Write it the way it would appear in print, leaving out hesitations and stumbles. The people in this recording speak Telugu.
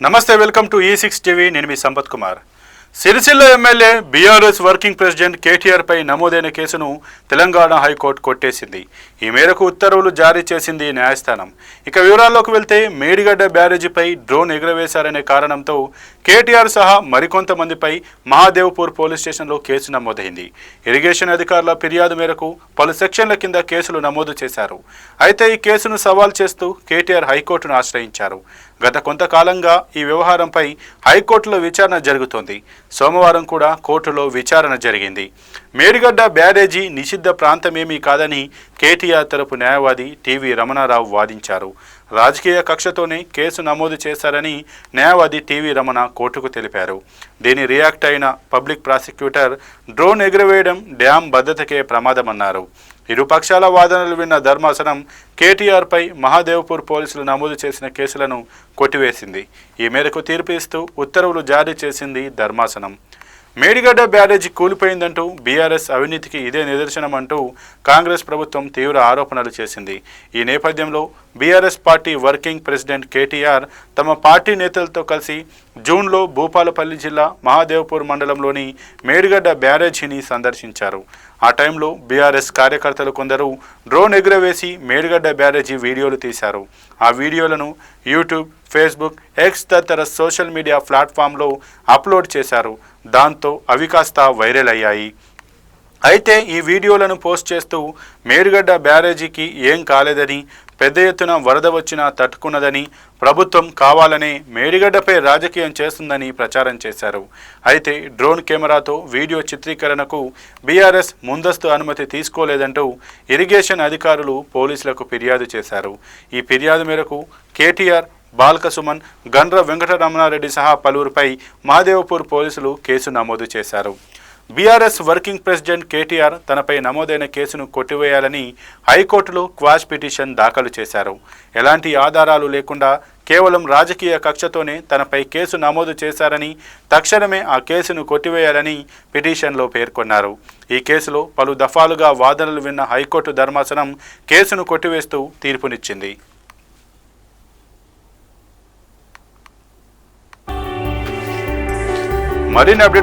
నమస్తే, వెల్కమ్ టు E6 టీవీ. నేను మీ Sampath Kumar. Sircilla MLA BRS working president KTR పై నమోదైన కేసును తెలంగాణ హైకోర్టు కొట్టేసింది. ఈ మేరకు ఉత్తర్వులు జారీ చేసింది న్యాయస్థానం. ఇక వివరాల్లోకి వెళ్తే, మేడిగడ్డ బ్యారేజీపై డ్రోన్ ఎగురవేశారనే కారణంతో కేటీఆర్ సహా మరికొంతమందిపై మహాదేవ్పూర్ పోలీస్ స్టేషన్లో కేసు నమోదైంది. ఇరిగేషన్ అధికారుల ఫిర్యాదు మేరకు పలు సెక్షన్ల కింద కేసులు నమోదు చేశారు. అయితే ఈ కేసును సవాల్ చేస్తూ కేటీఆర్ హైకోర్టును ఆశ్రయించారు. గత కొంతకాలంగా ఈ వ్యవహారంపై హైకోర్టులో విచారణ జరుగుతోంది. సోమవారం కూడా కోర్టులో విచారణ జరిగింది. మేడిగడ్డ బ్యారేజీ నిషిద్ధ ప్రాంతమేమీ కాదని కేటీఆర్ తరపు న్యాయవాది టీవీ రమణారావు వాదించారు. రాజకీయ కక్షతోనే కేసు నమోదు చేశారని న్యాయవాది టీవీ రమణ కోర్టుకు తెలిపారు. దీని రియాక్ట్ అయిన పబ్లిక్ ప్రాసిక్యూటర్ డ్రోన్ ఎగురవేయడం డ్యాం భద్రతకే ప్రమాదమన్నారు. ఇరుపక్షాల వాదనలు విన్న ధర్మాసనం కేటీఆర్పై మహాదేవ్పూర్ పోలీసులు నమోదు చేసిన కేసులను కొట్టివేసింది. ఈ మేరకు తీర్పు ఇస్తూ ఉత్తర్వులు జారీ చేసింది ధర్మాసనం. మేడిగడ్డ బ్యారేజీ కూలిపోయిందంటూ బీఆర్ఎస్ అవినీతికి ఇదే నిదర్శనమంటూ కాంగ్రెస్ ప్రభుత్వం తీవ్ర ఆరోపణలు చేసింది. ఈ నేపథ్యంలో BRS party working president KTR తమ పార్టీ నేతలతో కలిసి జూన్లో భూపాలపల్లి జిల్లా మహాదేవ్పూర్ మండలంలోని మేడిగడ్డ బ్యారేజీని సందర్శించారు. ఆ టైంలో బీఆర్ఎస్ కార్యకర్తలు కొందరు డ్రోన్ ఎగురవేసి మేడిగడ్డ బ్యారేజీ వీడియోలు తీశారు. ఆ వీడియోలను యూట్యూబ్, ఫేస్బుక్, ఎక్స్ తదితర సోషల్ మీడియా ప్లాట్ఫామ్లో అప్లోడ్ చేశారు. దాంతో అవి కాస్త వైరల్ అయ్యాయి. అయితే ఈ వీడియోలను పోస్ట్ చేస్తూ మేడిగడ్డ బ్యారేజీకి ఏం కాలేదని, పెద్ద ఎత్తున వరద వచ్చినా తట్టుకున్నదని, ప్రభుత్వం కావాలనే మేడిగడ్డపై రాజకీయం చేస్తుందని ప్రచారం చేశారు. అయితే డ్రోన్ కెమెరాతో వీడియో చిత్రీకరణకు బీఆర్ఎస్ ముందస్తు అనుమతి తీసుకోలేదంటూ ఇరిగేషన్ అధికారులు పోలీసులకు ఫిర్యాదు చేశారు. ఈ ఫిర్యాదు మేరకు కేటీఆర్, బాల్క సుమన్, గండ్ర వెంకటరమణారెడ్డి సహా పలువురిపై మహాదేవ్పూర్ పోలీసులు కేసు నమోదు చేశారు. బీఆర్ఎస్ వర్కింగ్ ప్రెసిడెంట్ కేటీఆర్ తనపై నమోదైన కేసును కొట్టివేయాలని హైకోర్టులో క్వాష్ పిటిషన్ దాఖలు చేశారు. ఎలాంటి ఆధారాలు లేకుండా కేవలం రాజకీయ కక్షతోనే తనపై కేసు నమోదు చేశారని, తక్షణమే ఆ కేసును కొట్టివేయాలని పిటిషన్లో పేర్కొన్నారు. ఈ కేసులో పలు దఫాలుగా వాదనలు విన్న హైకోర్టు ధర్మాసనం కేసును కొట్టివేస్తూ తీర్పునిచ్చింది. మరిన్ని అప్డేట్స్